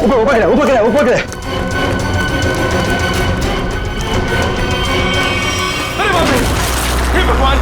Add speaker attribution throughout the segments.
Speaker 1: ऊपर गिरा।
Speaker 2: अरे बाप रे, हे भगवान।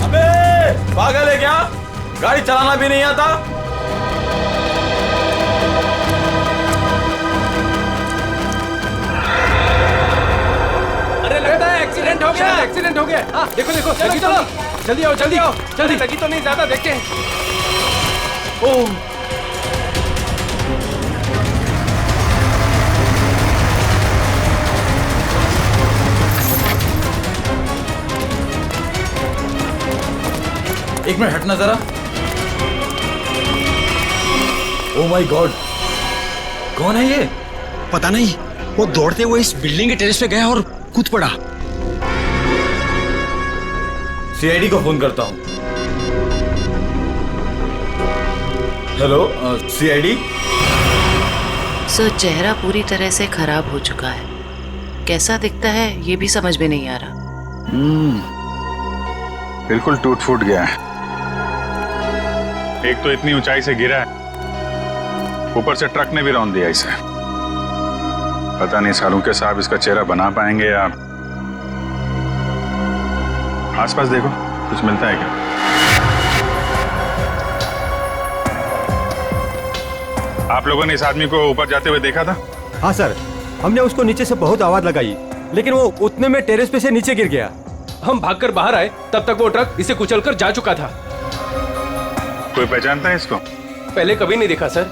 Speaker 3: अबे पागल है क्या? गाड़ी चलाना भी नहीं आता?
Speaker 2: अरे लगता है एक्सीडेंट हो गया। एक्सीडेंट हो गया। हाँ देखो देखो, चलो चलो, जल्दी आओ जल्दी आओ जल्दी। लगी तो नहीं ज्यादा, देखते हैं। ओह
Speaker 3: एक मिनट हटना जरा। ओह माय गॉड, कौन है ये?
Speaker 1: पता नहीं, वो दौड़ते हुए इस बिल्डिंग के टेरेस पे गया और कूद पड़ा।
Speaker 3: सीआईडी को फोन करता हूँ। Hello CID.
Speaker 4: सर, चेहरा पूरी तरह से खराब हो चुका है। कैसा दिखता है ये भी समझ में नहीं आ रहा।
Speaker 5: बिल्कुल टूट फूट गया है। एक तो इतनी ऊंचाई से गिरा है, ऊपर से ट्रक ने भी रौंद दिया इसे। पता नहीं सालू के साहब इसका चेहरा बना पाएंगे या। आसपास देखो, कुछ मिलता है क्या? आप लोगों ने इस आदमी को ऊपर जाते हुए देखा था?
Speaker 6: हाँ सर, हमने उसको नीचे से बहुत आवाज लगाई, लेकिन वो उतने में टेरेस पे से नीचे गिर गया।
Speaker 2: हम भागकर बाहर आए, तब तक वो ट्रक इसे कुचलकर जा चुका था।
Speaker 5: कोई पहचानता है इसको?
Speaker 2: पहले कभी नहीं देखा सर।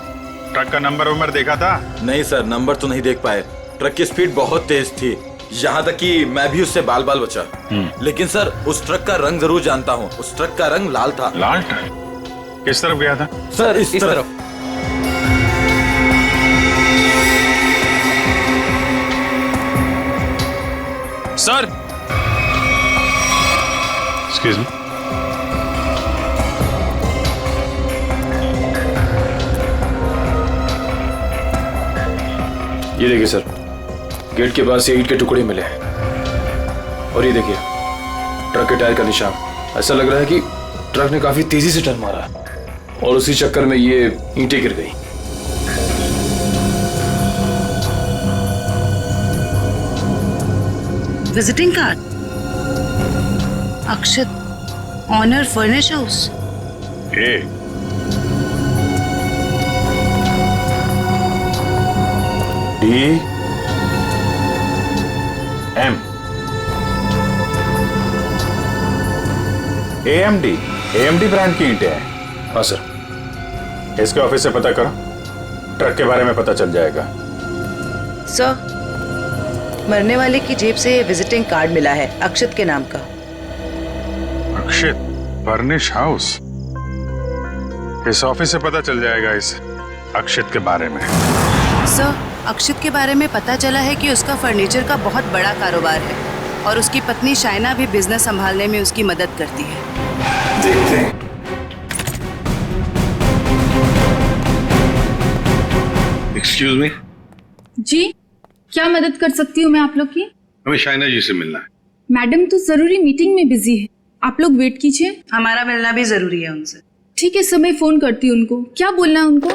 Speaker 5: ट्रक का नंबर देखा था?
Speaker 3: नहीं सर, नंबर तो नहीं देख पाए। ट्रक की स्पीड बहुत तेज थी, यहाँ तक कि मैं भी उससे बाल बाल बचा। लेकिन सर, उस ट्रक का रंग जरूर जानता हूँ। उस ट्रक का रंग लाल था।
Speaker 5: लाल ट्रक? किस तरफ गया था?
Speaker 3: सर इस तरफ।
Speaker 2: Sir
Speaker 5: excuse me.
Speaker 7: ये देखिए सर, गेट के पास से ईंट के टुकड़े मिले हैं। और ये देखिए ट्रक के टायर का निशान। ऐसा लग रहा है कि ट्रक ने काफी तेजी से टर्न मारा और उसी चक्कर में ये ईंटें गिर गई।
Speaker 4: Visiting card, Akshat, owner furnish house.
Speaker 5: DM AMD brand की ईंटें हैं।
Speaker 7: हाँ सर।
Speaker 5: इसके ऑफिस से पता करो, ट्रक के बारे में पता चल जाएगा।
Speaker 4: सर, मरने वाले की जेब से विजिटिंग कार्ड मिला है, अक्षत के नाम का।
Speaker 5: अक्षत फर्निश हाउस? इस ऑफिस से पता चल जाएगा इस अक्षत के बारे में।
Speaker 4: सर, अक्षत के बारे में पता चला है कि उसका फर्नीचर का बहुत बड़ा कारोबार है और उसकी पत्नी शाइना भी बिजनेस संभालने में उसकी मदद करती है।
Speaker 5: देखते हैं।
Speaker 8: Excuse me.
Speaker 9: जी, क्या मदद कर सकती हूँ मैं आप लोग की?
Speaker 8: हमें शाइना जी से मिलना है।
Speaker 9: मैडम तो जरूरी मीटिंग में बिजी है, आप लोग वेट कीजिए।
Speaker 4: हमारा मिलना भी जरूरी है उनसे।
Speaker 9: ठीक है सर, मैं फोन करती हूँ उनको। क्या बोलना है उनको?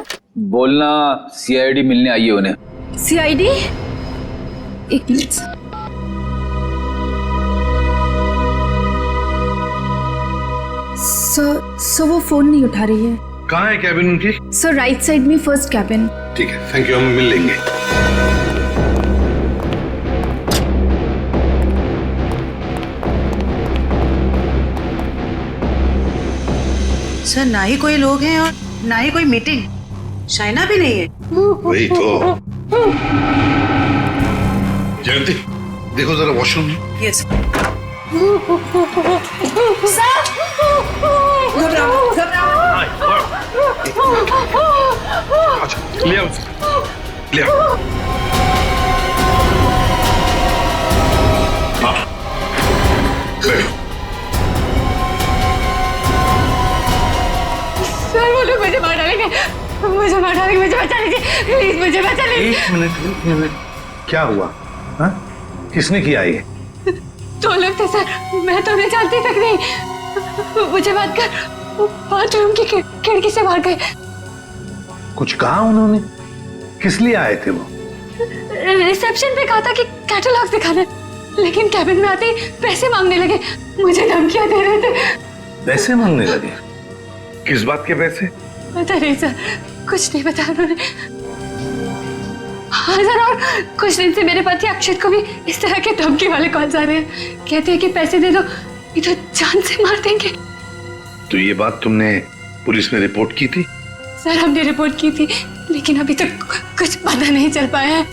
Speaker 7: बोलना CID मिलने आई है उन्हें।
Speaker 9: CID? एक मिनट। सर वो फोन नहीं उठा रही है।
Speaker 8: कहाँ है कैबिन उनकी?
Speaker 9: सर राइट साइड में फर्स्ट कैबिन।
Speaker 8: ठीक है, थैंक यू, हम मिल लेंगे।
Speaker 4: सर, ना ही कोई लोग हैं और ना ही कोई मीटिंग। शाइना भी नहीं है।
Speaker 8: वही तो। जयंती, देखो जरा वॉशरूम।
Speaker 4: यस।
Speaker 8: ले आओ। ले आओ। हाँ, बैठो।
Speaker 9: सर वो लोग मुझे मार डालेंगे, मुझे मार डालेंगे, मुझे बचा लीजिए प्लीज, मुझे बचा लीजिए।
Speaker 8: एक मिनट, क्या हुआ? हाँ? किसने किया ये?
Speaker 9: दो लोग थे सर, मैं तो उन्हें जानती तक नहीं। मुझे बात कर बाथरूम की खिड़की से मार गए।
Speaker 8: कुछ कहा उन्होंने? किस लिए आए थे वो?
Speaker 9: रिसेप्शन पे कहा था कि कैटलॉग दिखाने, लेकिन कैबिन में आते ही पैसे मांगने लगे, मुझे धमकियां दे रहे थे।
Speaker 8: पैसे मांगने लगे? किस बात के पैसे?
Speaker 9: पता नहीं सर, कुछ नहीं बताया उन्होंने। हाँ सर, और कुछ दिन से मेरे पति अक्षत को भी इस तरह के धमकी वाले कॉल्स आ रहे हैं। कहते हैं कि पैसे दे दो नहीं तो जान से मार देंगे।
Speaker 8: तो ये बात तुमने पुलिस में रिपोर्ट की थी?
Speaker 9: सर हमने रिपोर्ट की थी, लेकिन अभी तक कुछ पता नहीं चल पाया है।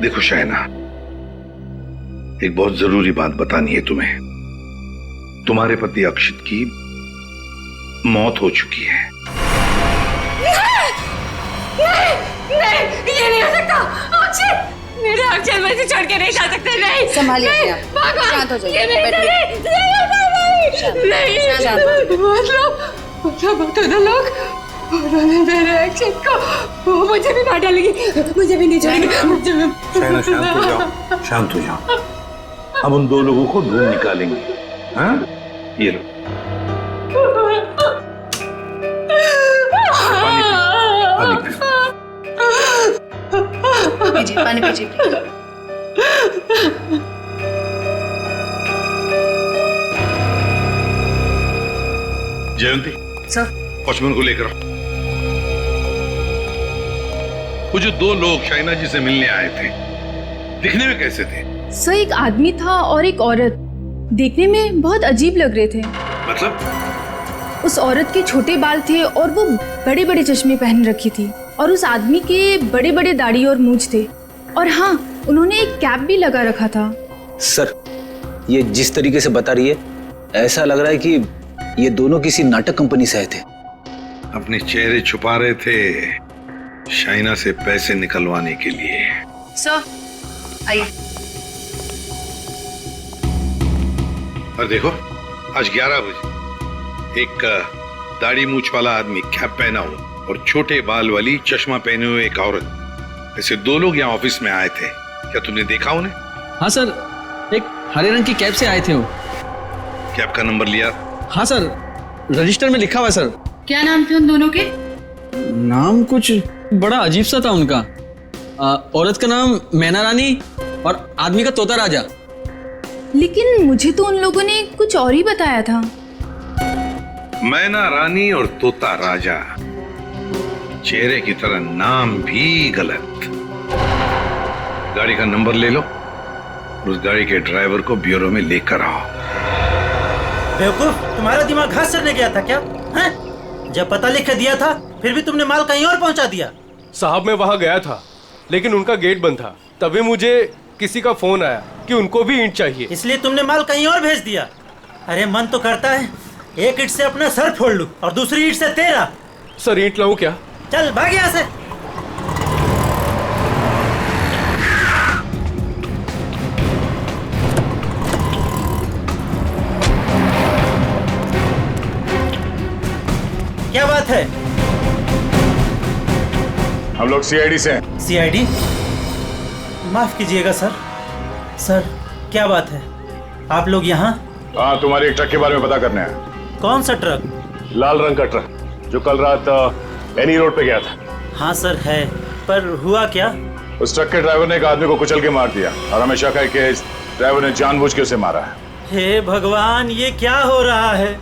Speaker 8: देखो शाइना, एक बहुत जरूरी बात बतानी है तुम्हें। तुम्हारे पति अक्षित की मौत हो चुकी है।
Speaker 9: नहीं, ये नहीं हो सकता। अक्षत, मेरे अक्षत मुझे छोड़ के नहीं जा सकते। नहीं,
Speaker 4: संभालिए अपने आप।
Speaker 9: भगवान,
Speaker 4: शांत हो जाइए,
Speaker 9: ये नहीं,
Speaker 4: बैठिए।
Speaker 9: मतलब दोनों लोग उन्होंने मेरे अक्षत को, वो मुझे भी मार डालेगी, मुझे भी नहीं छोड़ेगी।
Speaker 8: शाइना शांत हो जाओ, शांत हो जाओ। हम उन दो लोगों को ढूंढ निकालेंगे। हाँ? ये लो। पानी पियो।
Speaker 4: पीजिए, पानी पीजिए।
Speaker 8: जयंती,
Speaker 4: सर,
Speaker 8: वॉचमैन को लेकर आओ। वो जो दो लोग शाइना जी से मिलने आए थे, दिखने में कैसे थे?
Speaker 9: सर एक आदमी था और एक औरत, देखने में बहुत अजीब लग रहे थे।
Speaker 8: मतलब?
Speaker 9: उस औरत के छोटे बाल थे और वो बड़े बड़े चश्मे पहन रखी थी, और उस आदमी के बड़े बड़े दाढ़ी और मूंछ थे, और हाँ उन्होंने एक कैप भी लगा रखा था।
Speaker 10: सर, ये जिस तरीके से बता रही है, ऐसा लग रहा है कि ये दोनों किसी नाटक कंपनी से आए थे।
Speaker 8: अपने चेहरे छुपा रहे थे शाइना से पैसे निकलवाने के लिए।
Speaker 4: सर आइए।
Speaker 8: और देखो, आज 11 बजे एक दाढ़ी मूछ वाला आदमी कैप पहना हुआ और छोटे बाल वाली चश्मा पहने हुए एक औरत, ऐसे दो लोग यहाँ ऑफिस में आए थे। क्या तुमने देखा उन्हें?
Speaker 11: हाँ सर, एक हरे रंग की कैब से आए थे वो।
Speaker 8: कैब का नंबर लिया?
Speaker 11: हाँ सर, रजिस्टर में लिखा हुआ है सर।
Speaker 4: क्या नाम थे उन दोनों के?
Speaker 11: नाम कुछ बड़ा अजीब सा था उनका। औरत का नाम मैना रानी और आदमी का तोता राजा।
Speaker 9: लेकिन मुझे तो उन लोगों ने कुछ और ही बताया था।
Speaker 8: मैना रानी और तोता राजा, चेहरे की तरह नाम भी गलत। गाड़ी का नंबर ले लो, उस गाड़ी के ड्राइवर को ब्यूरो में लेकर आओ।
Speaker 12: बेवकूफ, तुम्हारा दिमाग घास चढ़ने गया था क्या? हैं? जब पता लिख के दिया था फिर भी तुमने माल कहीं और पहुंचा दिया।
Speaker 2: साहब मैं वहां गया था, लेकिन उनका गेट बंद था। तभी मुझे किसी का फोन आया कि उनको भी ईंट चाहिए,
Speaker 12: इसलिए तुमने माल कहीं और भेज दिया। अरे मन तो करता है एक ईंट से अपना सर फोड़ लूं और दूसरी ईंट से तेरा।
Speaker 2: सर ईंट लाऊं क्या?
Speaker 12: चल भाग यहाँ से। क्या बात है?
Speaker 5: हम लोग सीआईडी से हैं।
Speaker 12: सीआईडी? माफ कीजिएगा सर। सर क्या बात है, आप लोग यहाँ?
Speaker 5: हाँ, तुम्हारे एक ट्रक के बारे में पता करने आया।
Speaker 12: कौन सा ट्रक?
Speaker 5: लाल रंग का ट्रक जो कल रात एनी रोड पे गया था।
Speaker 12: हाँ सर है, पर हुआ क्या?
Speaker 5: उस ट्रक के ड्राइवर ने एक आदमी को कुचल के मार दिया और हमें शक है कि इस ड्राइवर ने जानबूझ के उसे मारा है।
Speaker 12: हे भगवान, ये क्या हो रहा है?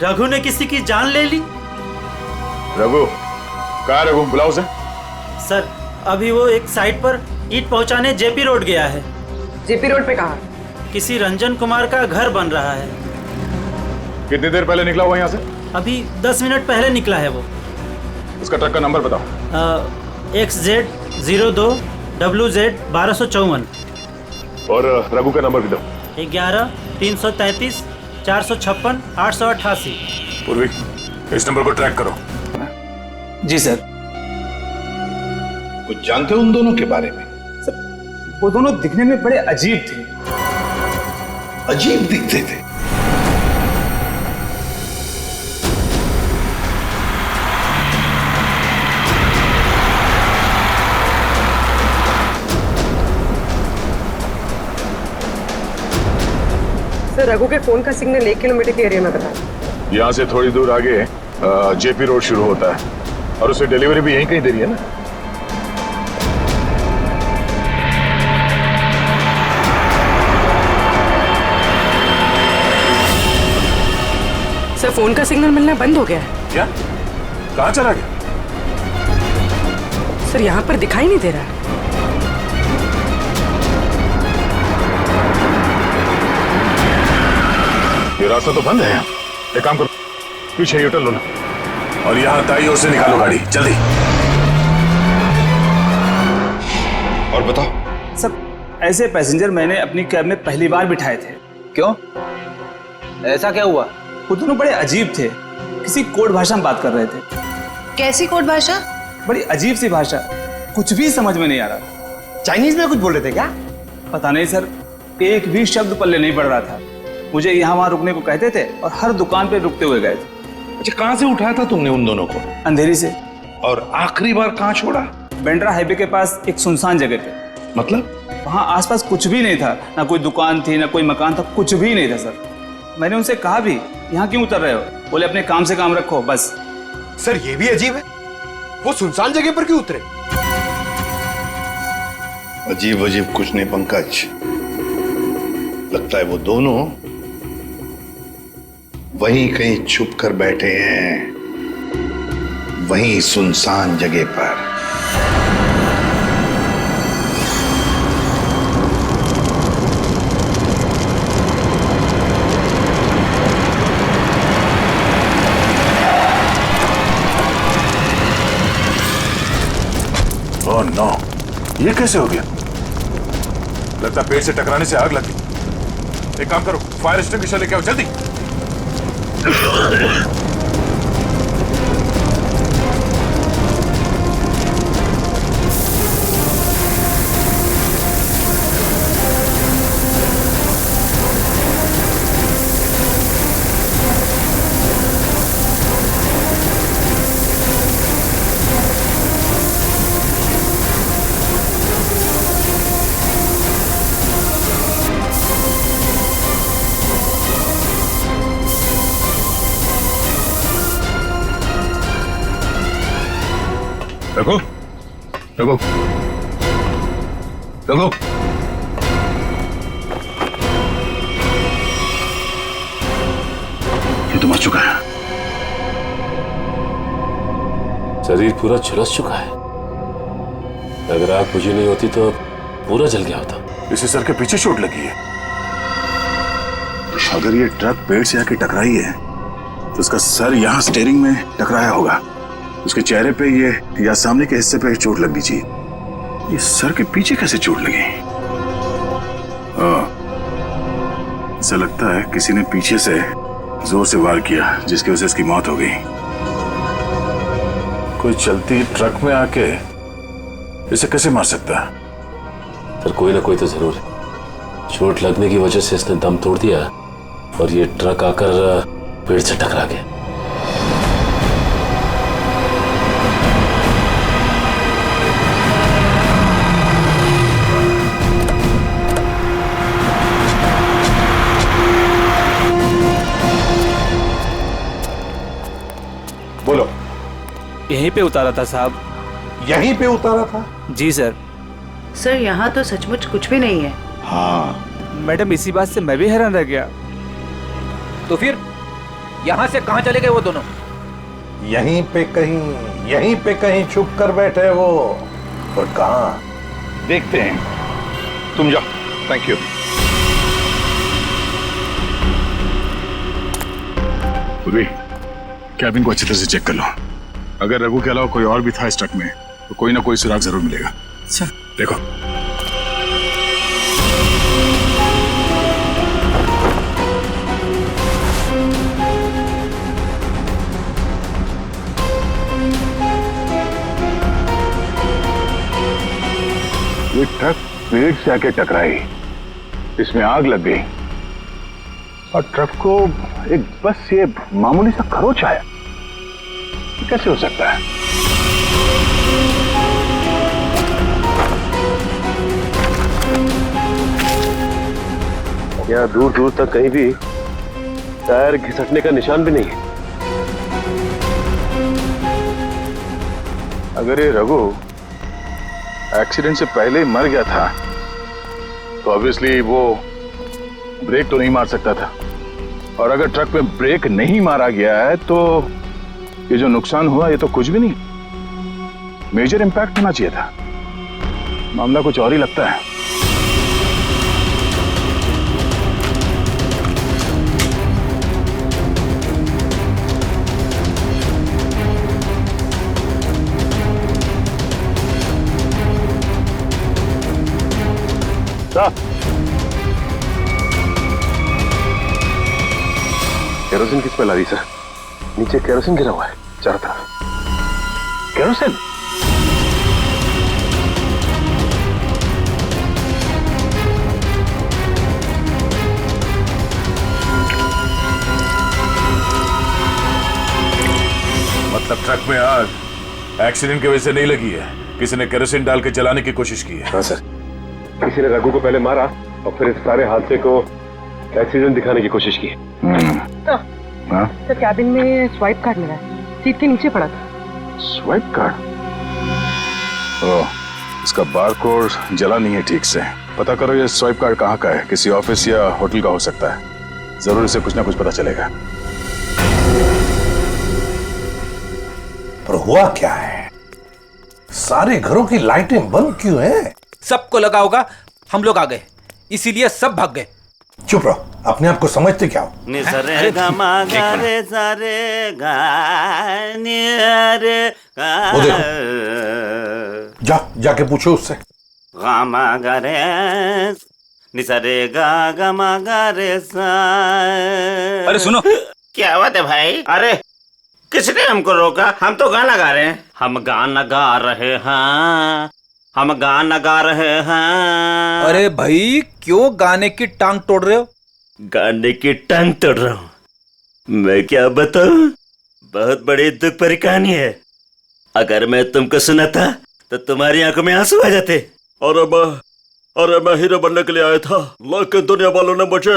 Speaker 12: रघु ने किसी की जान ले ली।
Speaker 5: रघु? कहाँ है रघु? बुलाओ उसे।
Speaker 12: सर अभी वो एक साइट पर ईंट पहुंचाने जेपी रोड गया है।
Speaker 13: जेपी रोड पे कहाँ?
Speaker 12: किसी रंजन कुमार का घर बन रहा है।
Speaker 5: कितनी देर पहले निकला हुआ यहाँ से?
Speaker 12: अभी 10 मिनट पहले निकला है वो।
Speaker 5: उसका ट्रक का नंबर बताओ।
Speaker 12: XZ02 WZ 1254।
Speaker 5: और रघु का नंबर भी दो।
Speaker 12: 11 333 456 888।
Speaker 5: पूर्वी, इस नंबर को ट्रैक करो।
Speaker 13: जी सर।
Speaker 8: कुछ जानते हो उन दोनों के बारे में?
Speaker 13: सर वो दोनों दिखने में बड़े अजीब थे।
Speaker 8: अजीब दिखते थे?
Speaker 14: सर रघु के फोन का सिग्नल 1 किलोमीटर के एरिया में बता।
Speaker 5: यहाँ से थोड़ी दूर आगे जेपी रोड शुरू होता है और उसे डिलीवरी भी यहीं कहीं दे रही है ना।
Speaker 14: सर फोन का सिग्नल मिलना बंद हो गया है।
Speaker 5: क्या? कहाँ चला गया?
Speaker 14: सर यहाँ पर दिखाई नहीं दे रहा है।
Speaker 5: ये रास्ता तो बंद है। एक काम करो, पीछे यूटर्न लो ना और यहाँ दाईं ओर से निकालो गाड़ी, जल्दी।
Speaker 8: और बताओ।
Speaker 13: सर ऐसे पैसेंजर मैंने अपनी कैब में पहली बार बिठाए थे।
Speaker 10: क्यों? ऐसा क्या हुआ?
Speaker 13: वो दोनों बड़े अजीब थे, किसी कोड भाषा में बात कर रहे थे।
Speaker 4: कैसी कोड भाषा?
Speaker 13: बड़ी अजीब सी भाषा, कुछ भी समझ में नहीं आ रहा।
Speaker 1: चाइनीज में कुछ बोल रहे थे क्या?
Speaker 13: पता नहीं सर, एक भी शब्द पल्ले नहीं पड़ रहा था। मुझे यहाँ वहाँ रुकने को कहते थे और हर दुकान पे रुकते हुए गए थे।
Speaker 8: अच्छा, कहाँ से उठाया था तुमने उन दोनों को?
Speaker 13: अंधेरी से।
Speaker 8: और आखिरी बार कहाँ छोड़ा?
Speaker 13: बेंड्रा हाईवे के पास एक सुनसान जगह पे।
Speaker 8: मतलब?
Speaker 13: वहाँ आसपास कुछ भी नहीं था, ना कोई दुकान थी ना कोई मकान था, कुछ भी नहीं था सर। मैंने उनसे कहा भी यहाँ क्यों उतर रहे हो? बोले अपने काम से काम रखो बस।
Speaker 1: सर ये भी अजीब है, वो सुनसान जगह पर क्यों उतरे?
Speaker 8: अजीब अजीब कुछ नहीं पंकज, लगता है वो दोनों वहीं कहीं छुप कर बैठे हैं, वहीं सुनसान जगह पर।
Speaker 5: ओह नो, ये कैसे हो गया? लगता पेड़ से टकराने से आग लग गई। एक काम करो, फायर एक्सटिंग्विशर लेके आओ जल्दी। रघु, रघु, रघु, ये तो मर चुका है।
Speaker 15: शरीर पूरा झुलस चुका है। अगर आग बुझी नहीं होती तो पूरा जल गया होता।
Speaker 5: इसे सर के पीछे चोट लगी है। अगर ये ट्रक पेड़ से आके टकराई है तो उसका सर यहाँ स्टीयरिंग में टकराया होगा। उसके चेहरे पे ये या सामने के हिस्से पे चोट लगनी चाहिए। ये सर के पीछे कैसे चोट लगी? ऐसा लगता है किसी ने पीछे से जोर से वार किया, जिसकी वजह से इसकी मौत हो गई। कोई चलती ट्रक में आके इसे कैसे मार सकता है?
Speaker 15: पर कोई ना कोई तो जरूर है। चोट लगने की वजह से इसने दम तोड़ दिया और ये ट्रक आकर पेड़ से टकरा गया।
Speaker 8: बोलो।
Speaker 13: यहीं पे उतारा था साहब।
Speaker 8: यहीं पे उतारा था?
Speaker 13: जी सर।
Speaker 4: सर यहाँ तो सचमुच कुछ भी नहीं है।
Speaker 8: हाँ
Speaker 13: मैडम, इसी बात से मैं भी हैरान रह गया।
Speaker 2: तो फिर यहाँ से कहाँ चले गए वो दोनों?
Speaker 8: यहीं पे कहीं छुप कर बैठे वो। और कहाँ देखते हैं। तुम जाओ। Thank you.
Speaker 5: कैबिन को अच्छी तरह से चेक कर लो। अगर रघु के अलावा कोई और भी था इस ट्रक में तो कोई ना कोई सुराग जरूर मिलेगा। अच्छा देखो। ये ट्रक पेड़ से आके टकराई, इसमें आग लग गई और ट्रक को एक बस ये मामूली सा खरोच आया। कैसे हो सकता है?
Speaker 15: यहाँ दूर दूर तक कहीं भी टायर घिसटने का निशान भी नहीं है।
Speaker 5: अगर ये रघु एक्सीडेंट से पहले ही मर गया था तो ऑब्वियसली वो ब्रेक तो नहीं मार सकता था, और अगर ट्रक पे ब्रेक नहीं मारा गया है तो ये जो नुकसान हुआ ये तो कुछ भी नहीं, मेजर इंपैक्ट होना चाहिए था। मामला कुछ और ही लगता है।
Speaker 15: केरोसिन किस पे ला रही सर? नीचे केरोसिन गिरा हुआ है चारों तरफ।
Speaker 5: केरोसिन?
Speaker 16: मतलब ट्रक में आग एक्सीडेंट की वजह से नहीं लगी है, किसी ने केरोसिन डाल के जलाने की कोशिश की है।
Speaker 15: हाँ सर, किसी ने रघु को पहले मारा और फिर इस सारे हादसे को एक्सीडेंट दिखाने की कोशिश की।
Speaker 14: तो कैबिन में स्वाइप कार्ड मिला है, सीट के नीचे पड़ा था।
Speaker 5: Swipe card? ओह, इसका बारकोड जला नहीं है ठीक से। पता करो ये स्वाइप कार्ड कहाँ का है, किसी ऑफिस या होटल का हो सकता है। जरूर इसे कुछ ना कुछ पता चलेगा।
Speaker 17: पर हुआ क्या है? सारे घरों की लाइटें बंद क्यों हैं?
Speaker 18: सबको लगा होगा हम लोग आ गए, इसीलिए सब भाग गए।
Speaker 17: चुप रहो, अपने आप को समझते क्या हो? वो देखो, जाके पूछो उससे।
Speaker 19: अरे सुनो, क्या बात है भाई? अरे किसने हमको रोका? हम तो गाना गा रहे हैं। हम गाना गा रहे हैं, हम गाना गा रहे हैं।
Speaker 18: अरे भाई क्यों गाने की टांग तोड़ रहे हो?
Speaker 19: गाने की टांग तोड़ रहा हूँ? मैं क्या बताऊं, बहुत बड़ी दुख भरी कहानी है। अगर मैं तुमको सुनाता तो तुम्हारी आंखों में आंसू आ जाते।
Speaker 20: अरे मैं हीरो बनने के लिए आया था, लेकिन दुनिया वालों ने मुझे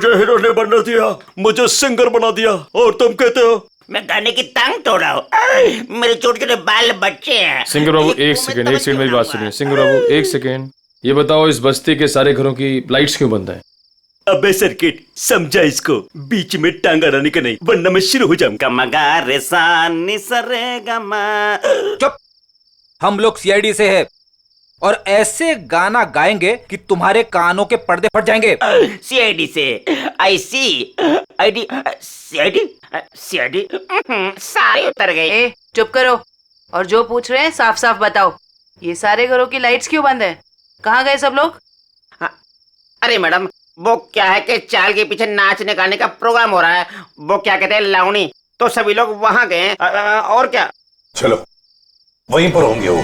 Speaker 20: हीरो नहीं बनने दिया, मुझे सिंगर बना दिया। और तुम कहते हो
Speaker 19: मैं गाने की टांग तोड़ रहा हूँ? मेरे छोटे छोटे बाल बच्चे हैं।
Speaker 7: सिंगर बाबू एक सेकंड मेरी बात सुनिए। सिंगर बाबू एक सेकंड, ये बताओ इस बस्ती के सारे घरों की लाइट्स क्यों बंद है?
Speaker 19: अबे सर्किट, समझा इसको, बीच में टांग अड़ाने का नहीं, वरना मैं शुरू हो जाऊंगा। गमा रे सा नि सा रे गमा।
Speaker 18: चुप, हम लोग सीआईडी से है और ऐसे गाना गाएंगे कि तुम्हारे कानों के पर्दे फट जाएंगे।
Speaker 19: सीआईडी से? आई सी आईडी सीआईडी सीआईडी सारे उतर गए।
Speaker 4: चुप करो, और जो पूछ रहे हैं साफ साफ बताओ, ये सारे घरों की लाइट्स क्यों बंद है? कहाँ गए सब लोग?
Speaker 19: अरे मैडम, वो क्या है कि चाल के पीछे नाचने गाने का प्रोग्राम हो रहा है, वो क्या कहते हैं लावणी, तो सभी लोग वहां गए। और क्या?
Speaker 17: चलो वहीं पर होंगे वो।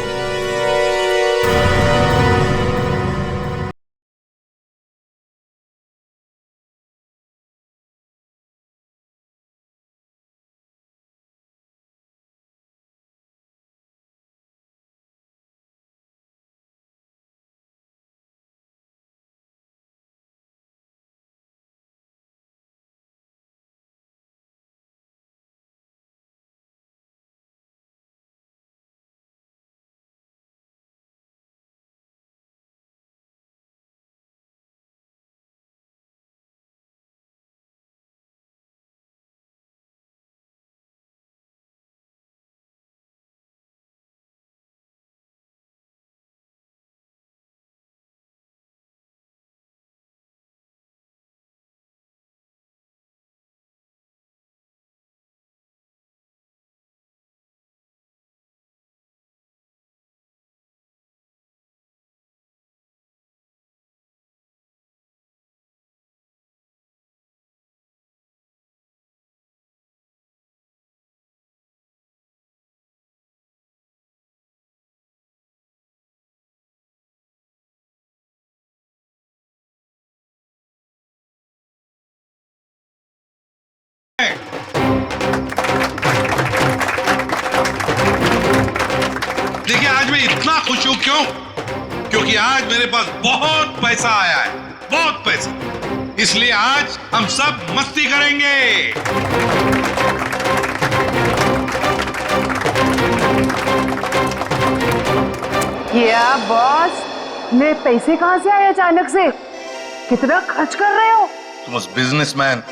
Speaker 8: खुश हूं क्यों? क्योंकि आज मेरे पास बहुत पैसा आया है, बहुत पैसा। इसलिए आज हम सब मस्ती करेंगे।
Speaker 14: क्या बॉस, मैं पैसे कहाँ से आए अचानक से? कितना खर्च कर रहे हो?
Speaker 8: तुम उस बिजनेसमैन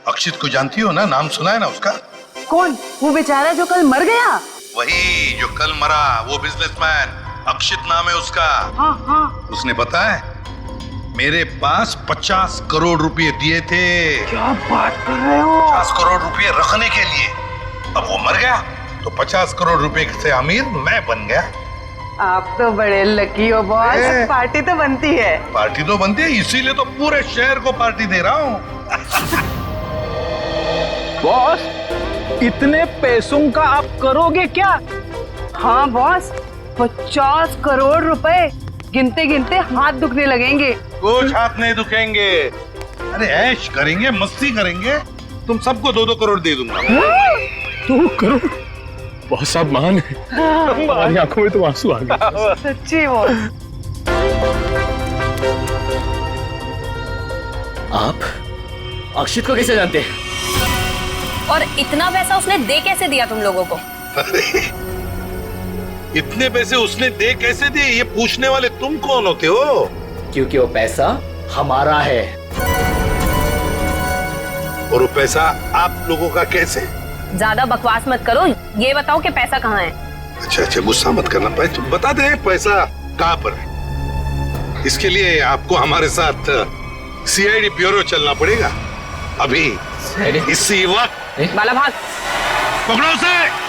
Speaker 8: अक्षित को जानती हो ना? नाम सुना है ना उसका?
Speaker 14: कौन? वो बेचारा जो कल मर गया?
Speaker 8: वही जो कल मरा, वो बिजनेसमैन अक्षित नाम है उसका।
Speaker 14: हाँ हाँ।
Speaker 8: उसने पता है मेरे पास 50 करोड़ रुपए दिए थे।
Speaker 14: क्या बात कर रहे हो?
Speaker 8: 50 करोड़ रुपए रखने के लिए। अब वो मर गया तो 50 करोड़ रुपए से अमीर मैं बन गया।
Speaker 14: आप तो बड़े लकी हो बॉस। पार्टी तो बनती है।
Speaker 8: पार्टी तो बनती है, इसीलिए तो पूरे शहर को पार्टी दे रहा हूँ।
Speaker 10: बॉस, इतने पैसों का आप करोगे क्या?
Speaker 14: हाँ बॉस, 50 करोड़ रुपए गिनते गिनते हाथ दुखने लगेंगे।
Speaker 8: कुछ हाथ नहीं दुखेंगे। अरे ऐश करेंगे, मस्ती करेंगे। तुम सबको 2-2 करोड़ दे दूंगा।
Speaker 6: 2 करोड़? बहुत साहब महान है। हमारी आंखों में तो आंसू आ गए।
Speaker 14: सच्ची बॉस।
Speaker 11: आप अक्षित को कैसे जानते हैं?
Speaker 21: और इतना पैसा उसने दे कैसे दिया तुम लोगों को?
Speaker 8: इतने पैसे उसने दे कैसे दिए, ये पूछने वाले तुम कौन होते हो?
Speaker 11: क्योंकि वो पैसा हमारा है।
Speaker 8: और वो पैसा आप लोगों का कैसे?
Speaker 21: ज्यादा बकवास मत करो, ये बताओ कि पैसा कहाँ है?
Speaker 8: अच्छा, गुस्सा मत करना भाई, तुम बता दे पैसा कहाँ पर है। इसके लिए आपको हमारे साथ सीआईडी ब्यूरो चलना पड़ेगा। अभी इसी वक्त।
Speaker 21: बाला भाग।
Speaker 8: पकड़ो उसे।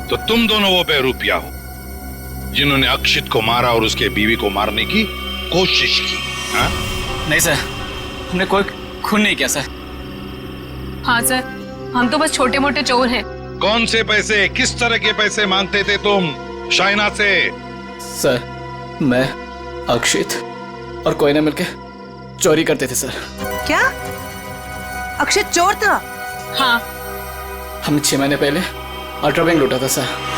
Speaker 8: तो तुम दोनों वो बेरूपिया हो जिन्होंने अक्षित को मारा और उसके बीवी को मारने की कोशिश की। हा?
Speaker 11: नहीं सर, हमने कोई खून नहीं किया सर।
Speaker 21: हाँ सर, हम तो बस छोटे मोटे चोर हैं।
Speaker 8: कौन से पैसे, किस तरह के पैसे मांगते थे तुम शाइना से?
Speaker 11: सर, मैं, अक्षित और कोई ना मिलके चोरी करते थे सर।
Speaker 4: क्या अक्षित चोर था?
Speaker 21: हाँ।
Speaker 11: हमने 6 महीने पहले अल्ट्रा बैंक लूटा था सर।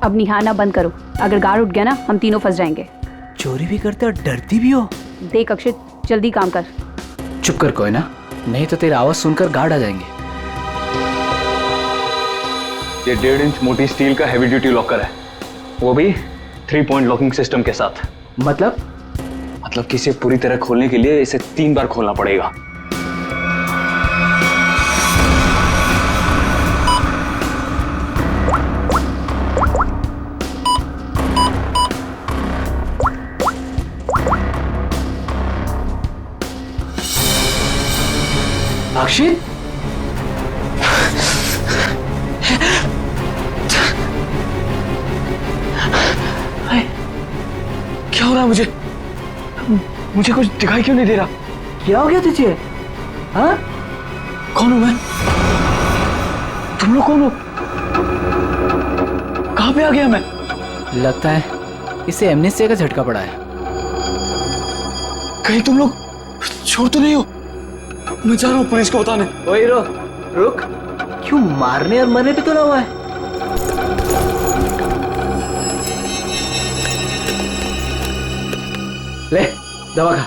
Speaker 22: अब निहारना बंद करो, अगर गार्ड उठ गया ना हम तीनों फंस जाएंगे।
Speaker 10: चोरी भी करते और डरती भी हो।
Speaker 22: देख अक्षित, जल्दी काम कर।
Speaker 10: चुप कर कोई ना, नहीं तो तेरी आवाज सुनकर गार्ड आ जाएंगे।
Speaker 23: ये 1.5 इंच मोटी स्टील का हैवी ड्यूटी लॉकर है, वो भी 3 पॉइंट लॉकिंग सिस्टम के साथ। मतलब कि इसे पूरी तरह खोलने के लिए इसे 3 बार खोलना पड़ेगा। अक्षित, क्या हो रहा है? मुझे कुछ दिखाई क्यों नहीं दे रहा? क्या हो गया तुझे? हाँ? कौन हूं मैं? तुम लोग कौन हो? कहां पे आ गया मैं?
Speaker 11: लगता है इसे एमनेस्टिया का झटका पड़ा है।
Speaker 23: कहीं तुम लोग छोड़ तो नहीं हो? मैं जा रहा हूं पुलिस को बताने।
Speaker 11: ओए रुक, क्यों मारने और मरने पे तुला हुआ है? ले दवा खा।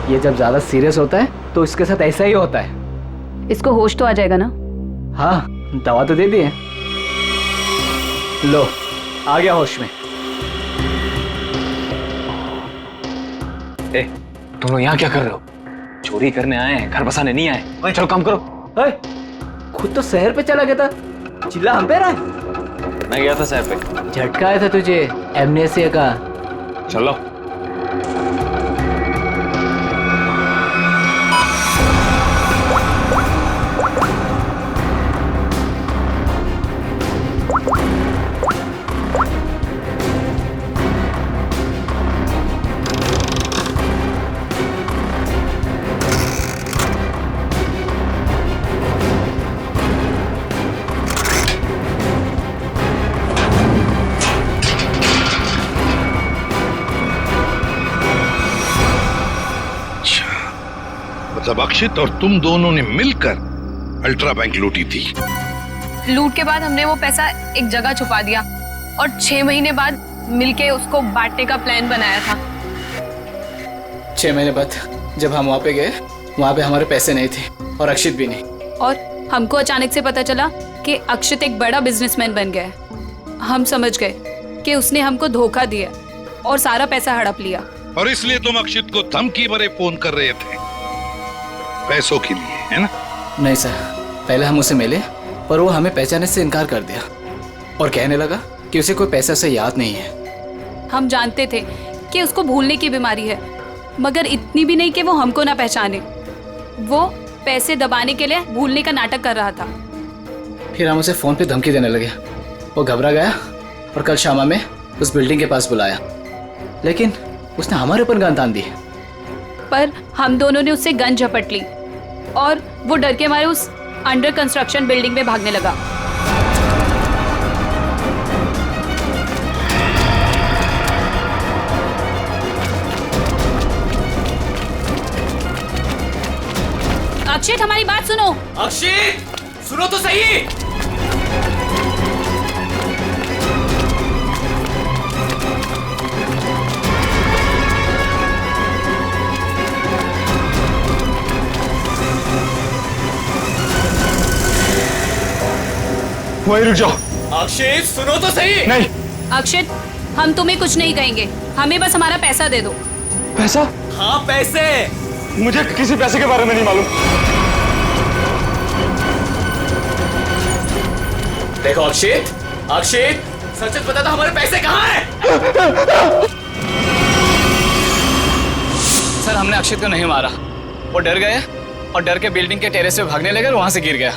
Speaker 11: ये जब ज्यादा सीरियस होता है तो इसके साथ ऐसा ही होता है।
Speaker 22: इसको होश तो आ जाएगा ना?
Speaker 11: हाँ, दवा तो दे दी है। लो, आ गया होश में।
Speaker 23: ए, तुम लोग यहाँ क्या कर रहे हो? चोरी करने आए हैं, घर बसाने नहीं आए। चलो काम करो।
Speaker 11: खुद तो शहर पे चला गया था, चिल्ला हम पे रहा है।
Speaker 23: मैं गया था शहर पे।
Speaker 11: झटका आया था तुझे एमनेस्टिया का।
Speaker 23: चलो।
Speaker 8: मतलब अक्षित और तुम दोनों ने मिलकर अल्ट्रा बैंक लूटी थी।
Speaker 21: लूट के बाद हमने वो पैसा एक जगह छुपा दिया और 6 महीने बाद मिलके उसको बांटने का प्लान बनाया था।
Speaker 11: 6 महीने बाद जब हम वहाँ पे गए, वहाँ पे हमारे पैसे नहीं थे और अक्षित भी नहीं।
Speaker 22: और हमको अचानक से पता चला कि अक्षित एक बड़ा बिजनेसमैन बन गया है। हम समझ गए कि उसने हमको धोखा दिया और सारा पैसा हड़प लिया।
Speaker 8: और इसलिए तुम अक्षित को धमकी भरे फोन कर रहे थे पैसों के लिए, है ना?
Speaker 11: नहीं सर, पहले हम उसे मिले पर वो हमें पहचानने से इनकार कर दिया और कहने लगा कि उसे कोई पैसा से याद नहीं है।
Speaker 22: हम जानते थे कि उसको भूलने की बीमारी है, मगर इतनी भी नहीं कि वो हमको ना पहचाने। वो पैसे दबाने के लिए भूलने का नाटक कर रहा था।
Speaker 11: फिर हम उसे फोन पे धमकी देने लगे। वो घबरा गया और कल शाम में उस बिल्डिंग के पास बुलाया, लेकिन उसने हमारे ऊपर गन तान दी।
Speaker 22: पर हम दोनों ने उससे गन झपट ली और वो डर के मारे उस अंडर कंस्ट्रक्शन बिल्डिंग में भागने लगा। अक्षित, हमारी बात सुनो।
Speaker 11: अक्षित, सुनो तो सही।
Speaker 23: वहीं रुक जाओ।
Speaker 11: अक्षित, सुनो तो सही।
Speaker 23: नहीं।
Speaker 22: अक्षित, हम तुम्हें कुछ नहीं कहेंगे, हमें बस हमारा पैसा दे दो।
Speaker 23: पैसा?
Speaker 11: हाँ, पैसे।
Speaker 23: मुझे किसी पैसे के बारे में नहीं मालूम।
Speaker 11: देखो अक्षित, अक्षित, सच सच बता दो, हमारे पैसे कहाँ हैं? सर, हमने अक्षित को नहीं मारा। वो डर गया और डर के बिल्डिंग के टेरेस पे भागने लगा और वहां से गिर गया।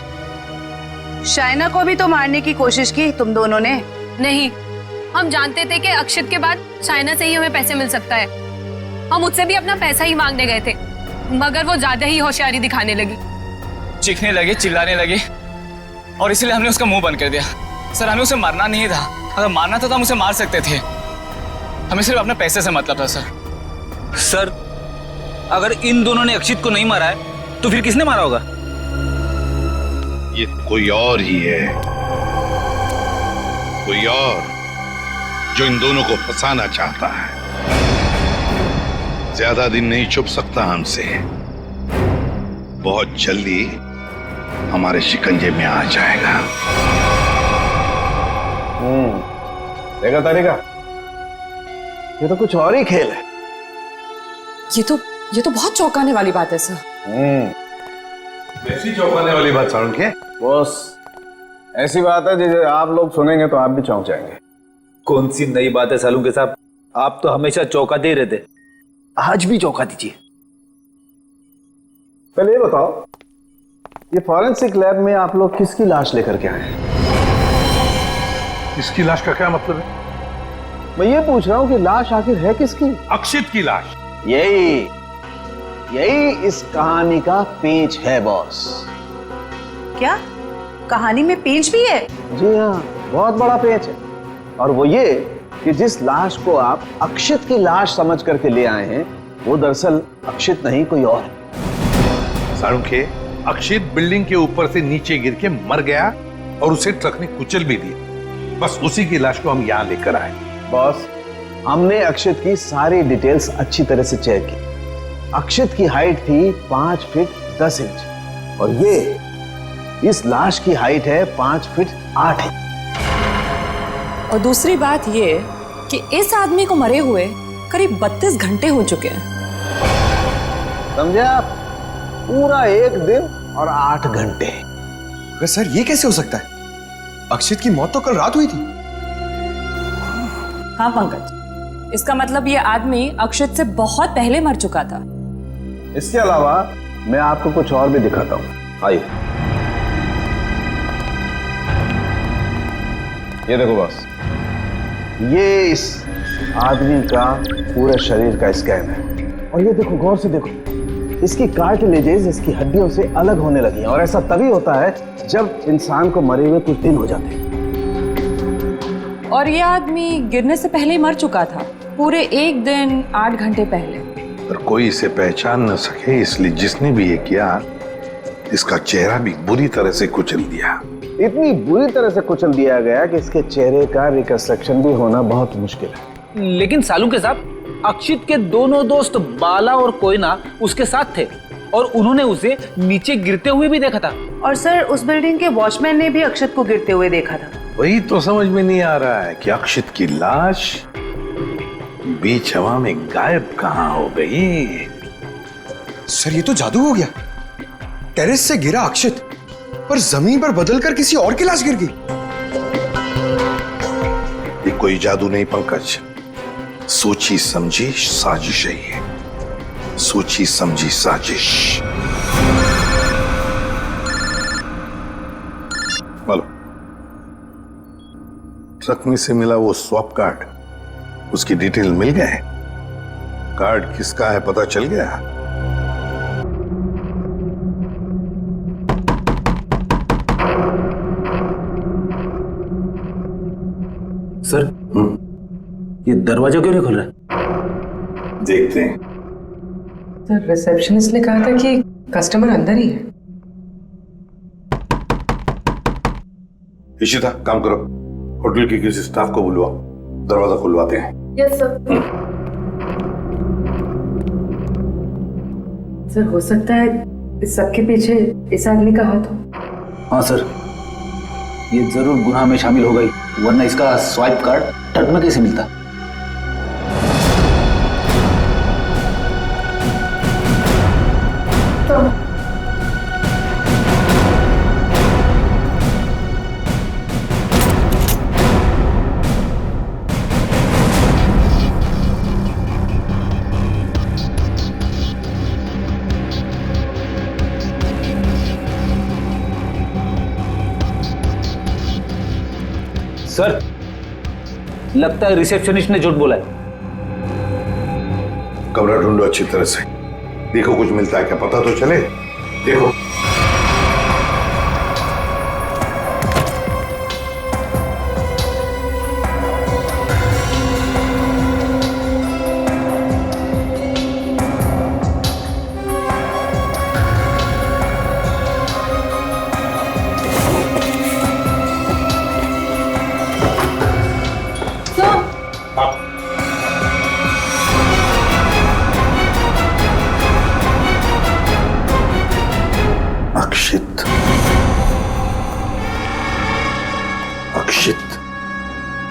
Speaker 4: शाइना को भी तो मारने की कोशिश की तुम दोनों ने।
Speaker 21: नहीं, हम जानते थे कि अक्षित के बाद शाइना से ही हमें पैसे मिल सकता है। हम उससे भी अपना पैसा ही मांगने गए थे, मगर वो ज्यादा ही होशियारी दिखाने लगी।
Speaker 23: चीखने लगी, चिल्लाने लगी और इसलिए हमने उसका मुंह बंद कर दिया। सर, हमें उसे मारना नहीं था। अगर मारना था तो हम उसे मार सकते थे। हमें सिर्फ अपने पैसे से मतलब था।
Speaker 10: सर, अगर इन दोनों ने अक्षित को नहीं मारा है तो फिर किसने मारा होगा?
Speaker 8: ये कोई और ही है, कोई और जो इन दोनों को फंसाना चाहता है। ज्यादा दिन नहीं छुप सकता हमसे, बहुत जल्दी हमारे शिकंजे में आ जाएगा।
Speaker 17: देखा तारिका, ये तो कुछ और ही खेल है।
Speaker 3: ये तो बहुत चौंकाने वाली बात है सर।
Speaker 17: वैसी चौंकाने वाली बात साउंड के बॉस, ऐसी बात है जिसे आप लोग सुनेंगे तो आप भी चौंक जाएंगे।
Speaker 10: कौन सी नई बात है सालूके साहब? आप तो हमेशा चौंकाते ही रहते, आज भी चौंका दीजिए।
Speaker 17: पहले ये बताओ, ये फॉरेंसिक लैब में आप लोग किसकी लाश लेकर के आए हैं?
Speaker 8: इसकी लाश का क्या मतलब है?
Speaker 17: मैं ये पूछ रहा हूं कि लाश आखिर है किसकी?
Speaker 8: अक्षित की लाश।
Speaker 17: यही इस कहानी का पेंच है बॉस।
Speaker 4: क्या कहानी में पेंच भी है?
Speaker 17: जी हाँ, बहुत बड़ा पेंच है। और वो ये कि जिस लाश को आप अक्षित की लाश समझ करके ले आए हैं, वो दरअसल अक्षित नहीं कोई और है।
Speaker 8: सालूके, अक्षित बिल्डिंग के ऊपर से नीचे गिर के मर गया और उसे ट्रक ने कुचल भी दिया। बस उसी की लाश को हम यहाँ लेकर आए।
Speaker 17: बॉस, हमने अक्षित की सारी डिटेल्स अच्छी तरह से चेक की। अक्षित की हाइट थी 5 फीट 10 इंच और ये इस लाश की हाइट है 5 फीट 8 इंच।
Speaker 3: और दूसरी बात ये कि इस आदमी को मरे हुए करीब 32 घंटे हो चुके हैं।
Speaker 17: समझे आप? पूरा 1 दिन और 8 घंटे।
Speaker 1: अगर सर ये कैसे हो सकता है? अक्षित की मौत तो कल रात हुई थी।
Speaker 3: हाँ पंकज, इसका मतलब ये आदमी अक्षित से बहुत पहले मर चुका था।
Speaker 17: इसके अलावा मैं आपको कुछ और भी दिखाता हूं। आइए, ये देखो बॉस, ये इस आदमी का पूरे शरीर का स्कैन है। और ये देखो, गौर से देखो, इसकी कार्टिलेजेस इसकी हड्डियों से अलग होने लगी हैं। और ऐसा तभी होता है जब इंसान को मरे हुए कुछ दिन हो जाते हैं।
Speaker 3: और ये आदमी गिरने से पहले ही मर चुका था, पूरे 1 दिन 8 घंटे पहले।
Speaker 8: पर कोई इसे पहचान न सके, इसलिए जिसने भी ये किया, इसका चेहरा भी बुरी तरह से कुचल दिया।
Speaker 17: इतनी बुरी तरह से कुचल दिया गया कि इसके चेहरे का रिकंस्ट्रक्शन भी होना बहुत मुश्किल है।
Speaker 10: लेकिन सालूके साहब, अक्षित के दोनों दोस्त बाला और कोयना उसके साथ थे और उन्होंने उसे नीचे गिरते हुए भी देखा था।
Speaker 4: और सर, उस बिल्डिंग के वॉचमैन ने भी अक्षित को गिरते हुए देखा था।
Speaker 8: वही तो समझ में नहीं आ रहा है कि अक्षित की लाश बीच हवा में गायब कहां हो गई।
Speaker 1: सर, ये तो जादू हो गया। टेरेस से गिरा अक्षित, पर जमीन पर बदलकर किसी और की लाश गिर गई।
Speaker 8: ये कोई जादू नहीं पंकज, सोची समझी साजिश है ये। सोची समझी साजिश। बोलो, ट्रक में से मिला वो स्वैप कार्ड, उसकी डिटेल मिल गए? कार्ड किसका है पता चल गया?
Speaker 10: सर, ये दरवाजा क्यों नहीं खुल रहा?
Speaker 8: देखते हैं।
Speaker 9: सर, रिसेप्शनिस्ट ने कहा था कि कस्टमर अंदर ही है।
Speaker 8: इशिता, काम करो, होटल के किसी स्टाफ को बुलवाओ, दरवाजा खुलवाते हैं।
Speaker 9: Yes sir. सर, हो सकता है इस सबके पीछे इस आदमी का हाथ हो।
Speaker 10: हाँ सर, ये जरूर गुनाह में शामिल हो गई, वरना इसका स्वाइप कार्ड ट्रक में कैसे मिलता? सर, लगता है रिसेप्शनिस्ट ने झूठ बोला है।
Speaker 8: कमरा ढूंढो अच्छी तरह से, देखो कुछ मिलता है क्या, पता तो चले। देखो।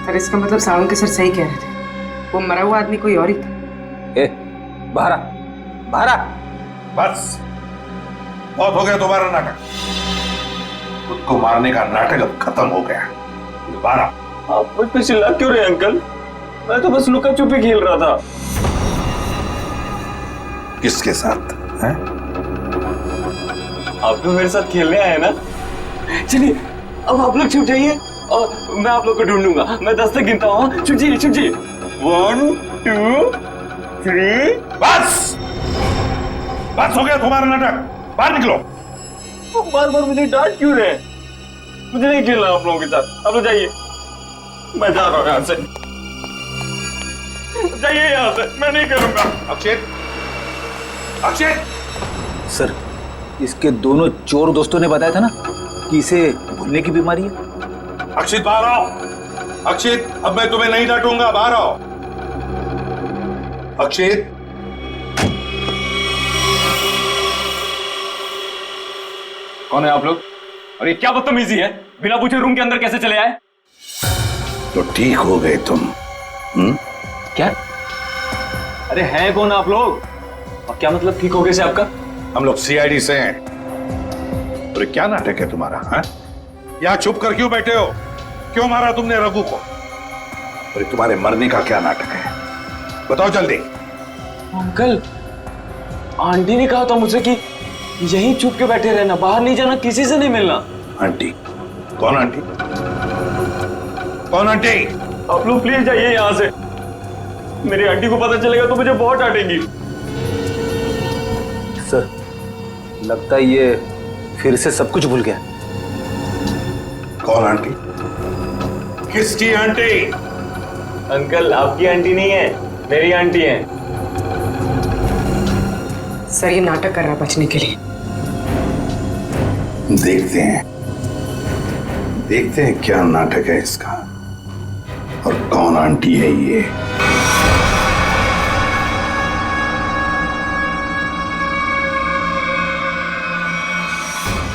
Speaker 9: सर, इसका मतलब सालूके सर सही कह रहे थे, वो मरा हुआ आदमी कोई और ही था।
Speaker 10: बाहर बाहर।
Speaker 8: बस, बहुत हो गया दोबारा नाटक। खुद को मारने का नाटक अब खत्म हो गया। दोबारा
Speaker 23: आप मुझ पे चिल्ला क्यों रहे अंकल? मैं तो बस लुका छुपी खेल रहा था।
Speaker 8: किसके साथ हैं?
Speaker 23: आप तो मेरे साथ खेलने आए ना। चलिए अब आप लोग छुप जाइए और मैं आप लोग को ढूंढूंगा। मैं 10 तक गिनता हूँ। छुप जाइए, छुप जाइए। 1 2 3।
Speaker 8: बस बस हो गया तुम्हारा नाटक। बाहर निकलो।
Speaker 23: बार बार मुझे डांट क्यों रहे? मुझे नहीं खेलना आप लोगों के साथ। आप लोग जाइए, मैं जा रहा हूँ यहाँ से। जाइए यहाँ से, मैं नहीं करूंगा।
Speaker 8: अक्षित, अक्षित।
Speaker 10: सर, इसके दोनों चोर दोस्तों ने बताया था ना कि इसे भूलने की बीमारी है।
Speaker 8: अक्षित बाहर आओ। अक्षित, अब मैं तुम्हें नहीं डांटूंगा, बाहर आओ। अक्षित।
Speaker 23: कौन है आप लोग? और ये क्या बदतमीजी है? बिना पूछे रूम के अंदर कैसे चले आए?
Speaker 8: तो ठीक हो गए तुम।
Speaker 23: क्या? अरे हैं कौन आप लोग? और क्या मतलब ठीक हो गए से आपका?
Speaker 8: हम लोग सीआईडी से हैं। और क्या नाटक है तुम्हारा? हैं? यहाँ चुप कर क्यों बैठे हो? क्यों मारा तुमने रघु को? और तुम्हारे मरने का क्या नाटक है? बताओ जल्दी।
Speaker 23: अंकल, आंटी ने कहा था मुझसे कि यहीं चुप के बैठे रहना, बाहर नहीं जाना, किसी से नहीं मिलना।
Speaker 8: आंटी? कौन आंटी? कौन आंटी?
Speaker 23: आप लोग प्लीज जाइए यहाँ से। मेरी आंटी को पता चलेगा तो मुझे बहुत डांटेंगी।
Speaker 10: सर, लगता है ये फिर से सब कुछ भूल गया।
Speaker 8: कौन आंटी? किसकी आंटी?
Speaker 23: अंकल, आपकी आंटी नहीं है, मेरी आंटी है।
Speaker 9: सर, ये नाटक कर रहा बचने के लिए।
Speaker 8: देखते हैं क्या नाटक है इसका और कौन आंटी है ये।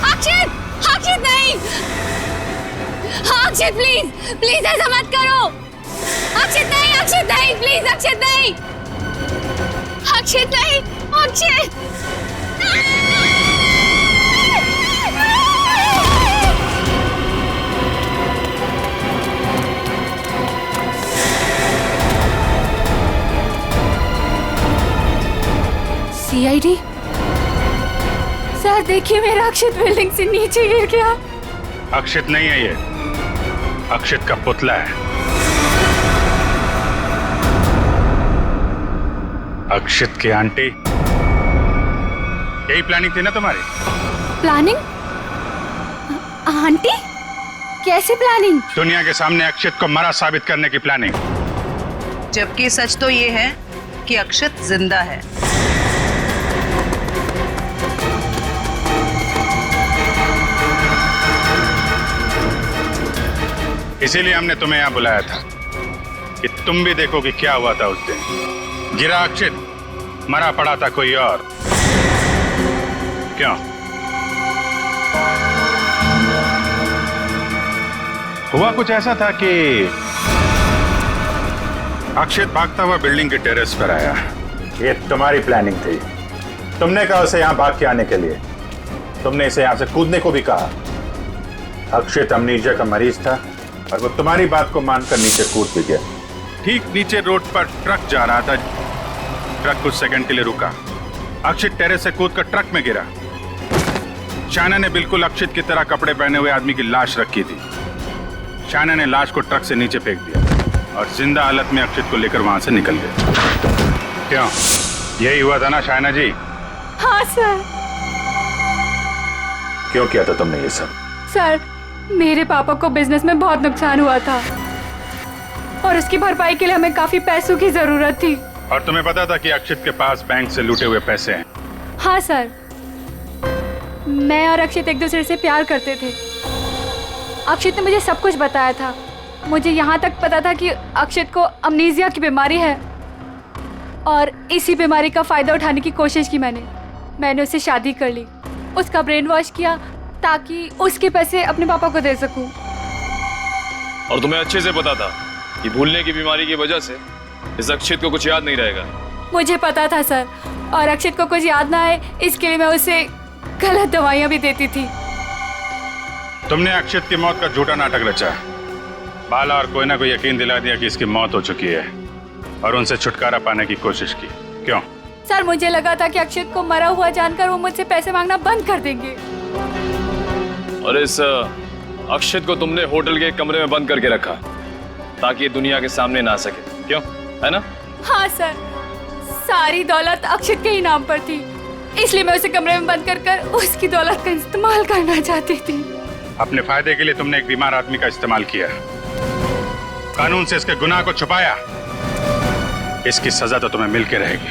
Speaker 21: अक्षित, अक्षित नहीं। अक्षित प्लीज, प्लीज ऐसा मत करो। अक्षित नहीं, अक्षित नहीं, प्लीज अक्षित नहीं, अक्षित नहीं, अक्षित। सीआईडी सर, देखिए मेरा अक्षित बिल्डिंग से नीचे गिर गया।
Speaker 5: अक्षित नहीं है ये, अक्षित का पुतला है। अक्षित की आंटी। यही प्लानिंग थी ना तुम्हारी?
Speaker 21: प्लानिंग? आंटी? कैसे प्लानिंग?
Speaker 5: दुनिया के सामने अक्षित को मरा साबित करने की प्लानिंग।
Speaker 4: जबकि सच तो ये है कि अक्षित जिंदा है।
Speaker 5: इसीलिए हमने तुम्हें यहां बुलाया था कि तुम भी देखो कि क्या हुआ था उस दिन। गिरा अक्षित, मरा पड़ा था कोई और। क्यों? हुआ कुछ ऐसा था कि अक्षित भागता हुआ बिल्डिंग के टेरेस पर आया। ये तुम्हारी प्लानिंग थी। तुमने कहा उसे यहां भाग के आने के लिए। तुमने इसे यहां से कूदने को भी कहा। अक्षित अमनीजिया का मरीज था और वो तुम्हारी बात को मानकर नीचे कूद भी गया। ठीक नीचे रोड पर ट्रक जा रहा था। ट्रक कुछ सेकंड के लिए रुका। अक्षित टेरेस से कूदकर ट्रक में गिरा। शायना ने बिल्कुल अक्षित की तरह कपड़े पहने हुए आदमी की लाश रखी थी। शायना ने लाश को ट्रक से नीचे फेंक दिया और जिंदा हालत में अक्षित को लेकर वहां से निकल गए। क्यों? यही हुआ था ना शायना जी?
Speaker 21: हाँ सर।
Speaker 5: क्यों किया था तुमने ये सब?
Speaker 21: सर, मेरे पापा को बिजनेस में बहुत नुकसान हुआ था और उसकी भरपाई के लिए हमें काफी पैसों की जरूरत थी।
Speaker 5: और तुम्हें पता था कि अक्षित के पास बैंक से लूटे हुए पैसे हैं?
Speaker 21: हाँ सर, मैं और अक्षित एक दूसरे से प्यार करते थे। अक्षित ने मुझे सब कुछ बताया था। मुझे यहाँ तक पता था कि अक्षित को अमनीजिया की बीमारी है और इसी बीमारी का फायदा उठाने की कोशिश की मैंने उससे शादी कर ली, उसका ब्रेन वॉश किया ताकि उसके पैसे अपने पापा को दे सकूं।
Speaker 7: और तुम्हें अच्छे से पता था कि भूलने की बीमारी की वजह से इस अक्षित को कुछ याद नहीं रहेगा।
Speaker 21: मुझे पता था सर, और अक्षित को कुछ याद ना आए इसके लिए मैं उसे गलत दवाइयां भी देती थी।
Speaker 2: तुमने अक्षित की मौत का झूठा नाटक रचा। बाला और कोयना को यकीन दिला दिया कि इसकी मौत हो चुकी है और उनसे छुटकारा पाने की कोशिश की। क्यों?
Speaker 21: सर मुझे लगा था कि अक्षित को मरा हुआ जानकर वो मुझसे पैसे मांगना बंद कर देंगे।
Speaker 7: और इस अक्षित को तुमने होटल के कमरे में बंद करके रखा ताकि ये दुनिया के सामने ना आ सके, क्यों? है ना?
Speaker 21: हाँ सर, सारी दौलत अक्षित के ही नाम पर थी, इसलिए मैं उसे कमरे में बंद कर उसकी दौलत का इस्तेमाल करना चाहती थी।
Speaker 2: अपने फायदे के लिए तुमने एक बीमार आदमी का इस्तेमाल किया, कानून से इसके गुनाह को छुपाया। इसकी सजा तो तुम्हें मिल के रहेगी।